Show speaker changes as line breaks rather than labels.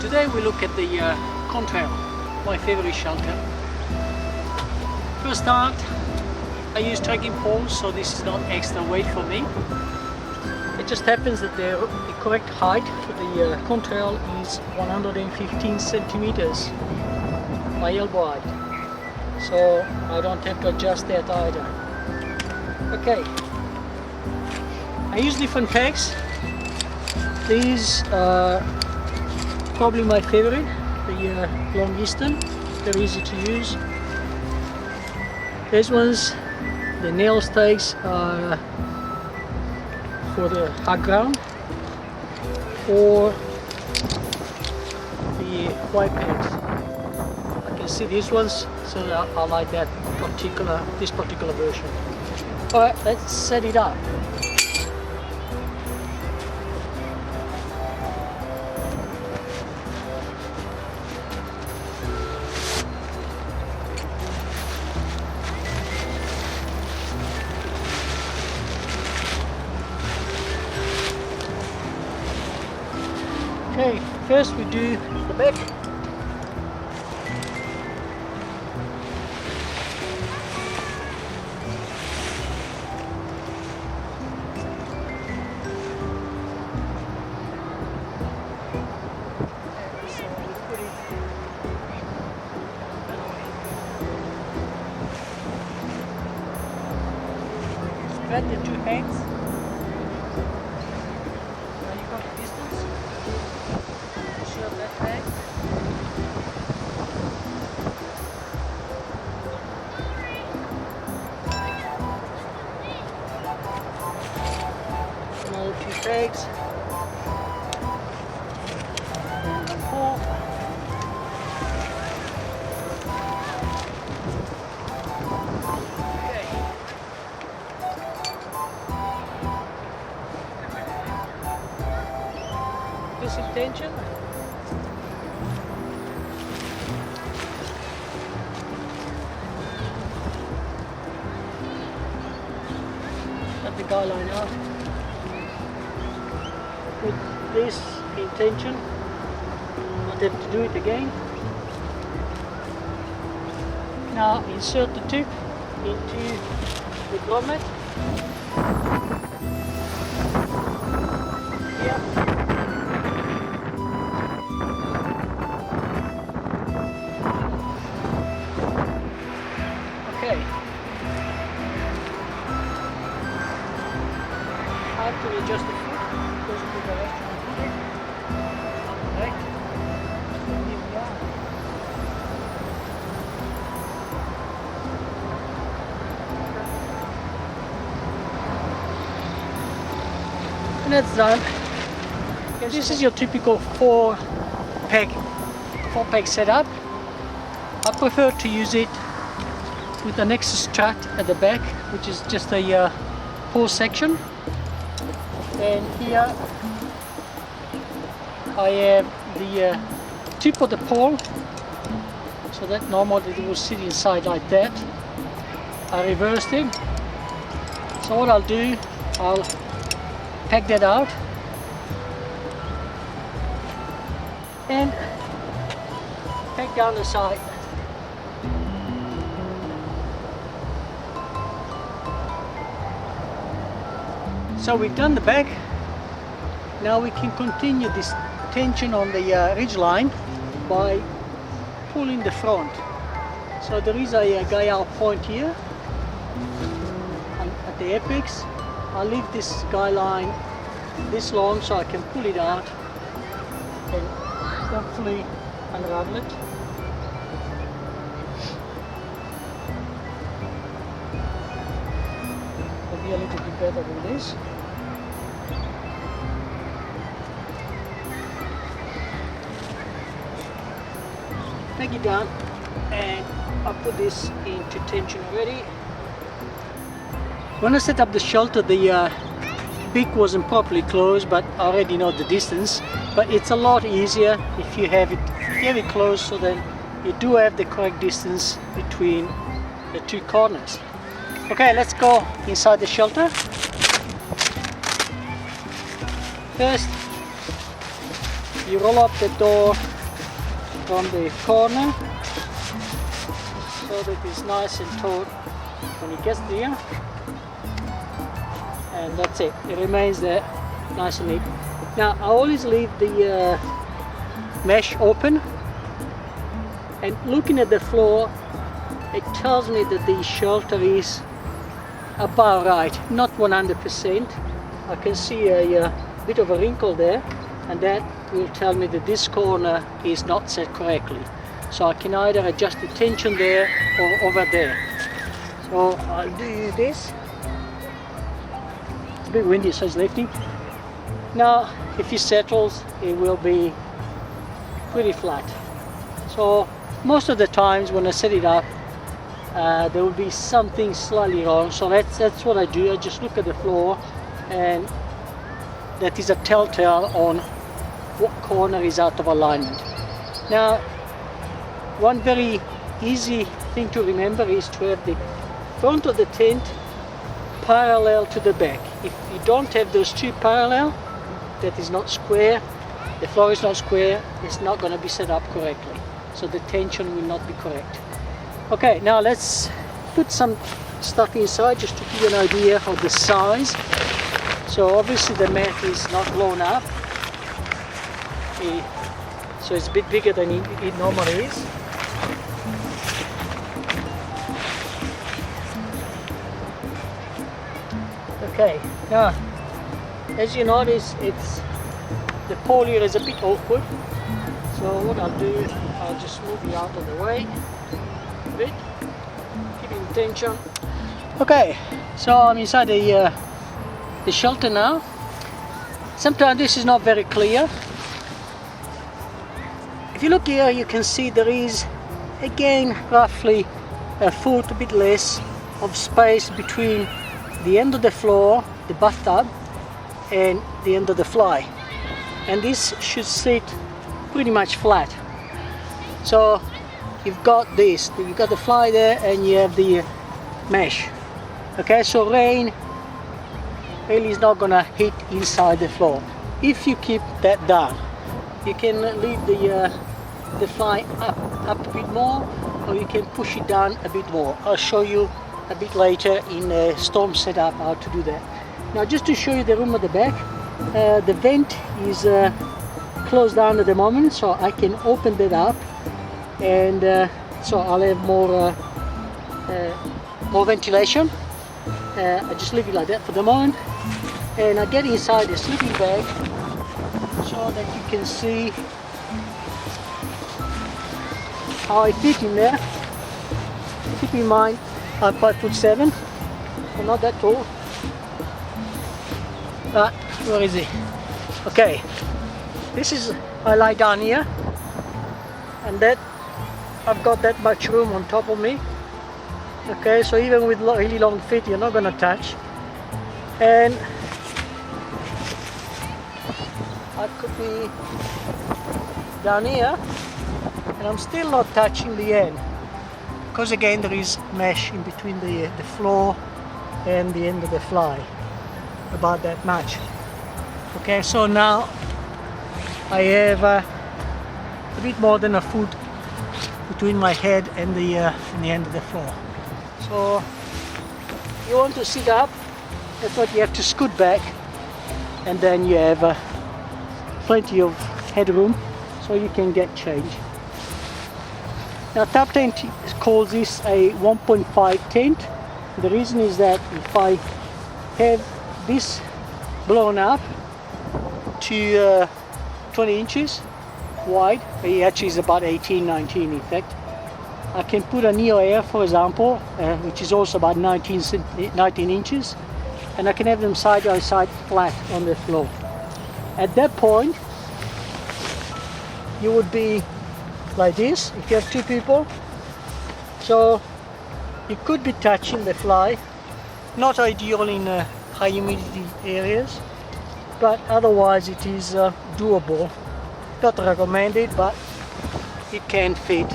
Today we look at the Contrail, my favorite shelter. First start, I use trekking poles, so this is not extra weight for me. It just happens that the correct height for the Contrail is 115 centimeters, my elbow height, so I don't have to adjust that either. Okay, I use different pegs. These are probably my favorite, the long Eastern. They're easy to use. These ones, the nail stakes, are for the hard ground, or the white pegs. I can see these ones, so I like this particular version. Alright, let's set it up. Okay, first we do the back. Spread the two hands. Now you got the distance. Shove that back. Another two pegs. And pull. This intention. Cut the guy line out. With this intention, not have to do it again. Now insert the tip into the grommet. Here. Okay. I have to adjust the foot because of the direction I'm putting. Right. Here we are. And that's done. This is your typical four peg setup. I prefer to use it with an extra strut at the back, which is just a pole section. And here I have the tip of the pole, so that normally it will sit inside like that. I reversed it. So what I'll do, I'll peg that out and peg down the side. So we've done the back. Now we can continue this tension on the ridge line by pulling the front. So there is a guy out point here at the apex. I'll leave this guy line this long so I can pull it out and hopefully unravel it. Maybe a little bit better than this. Peg it down and I'll put this into tension already. When I set up the shelter, the beak wasn't properly closed, but I already know the distance. But it's a lot easier if you have it closed, so then you do have the correct distance between the two corners. Okay, let's go inside the shelter. First, you roll up the door from the corner so that it's nice and taut when it gets there, and that's it. It remains there nice and neat. Now I always leave the mesh open, and looking at the floor, it tells me that the shelter is about right, not 100%. I can see a bit of a wrinkle there, and that will tell me that this corner is not set correctly. So I can either adjust the tension there or over there. So I'll do this. It's a bit windy, so it's lifting. Now if it settles, it will be pretty flat. So most of the times when I set it up, there will be something slightly wrong. So that's what I do. I just look at the floor, and that is a telltale on what corner is out of alignment. Now, one very easy thing to remember is to have the front of the tent parallel to the back. If you don't have those two parallel, that is not square, the floor is not square, it's not going to be set up correctly. So the tension will not be correct. Okay, now let's put some stuff inside just to give you an idea of the size. So obviously the mat is not blown up, so it's a bit bigger than it normally is. Okay, now as you notice, the pole here is a bit awkward. So what I'll do, I'll just move it out of the way a bit, keeping tension. Okay, so I'm inside the shelter now. Sometimes this is not very clear. If you look here, you can see there is again roughly a foot, a bit less, of space between the end of the floor, the bathtub, and the end of the fly. And this should sit pretty much flat. So you've got this, you've got the fly there, and you have the mesh. Okay, so rain really is not gonna hit inside the floor if you keep that down. You can leave the fly up a bit more, or you can push it down a bit more. I'll show you a bit later in a storm setup how to do that. Now just to show you the room at the back, the vent is closed down at the moment, so I can open that up, and so I'll have more ventilation. I just leave it like that for the moment, and I get inside the sleeping bag so that you can see how I fit in there. Keep in mind I'm 5'7", I'm not that tall. But where is he? Okay, this is, I lie down here, and that I've got that much room on top of me. Okay, so even with really long feet, you're not gonna touch. And I could be down here, and I'm still not touching the end, because again there is mesh in between the floor and the end of the fly, about that much. Okay, so now I have a bit more than a foot between my head and the end of the floor. So you want to sit up, that's what you have to scoot back, and then you have plenty of headroom so you can get change. Now Tarptent calls this a 1.5 tent. The reason is that if I have this blown up to 20 inches wide, it actually is about 18-19 in fact, I can put a Neo Air, for example, which is also about 19 inches, and I can have them side by side flat on the floor. At that point, you would be like this if you have two people. So you could be touching the fly. Not ideal in high humidity areas, but otherwise it is doable. Not recommended, but it can fit.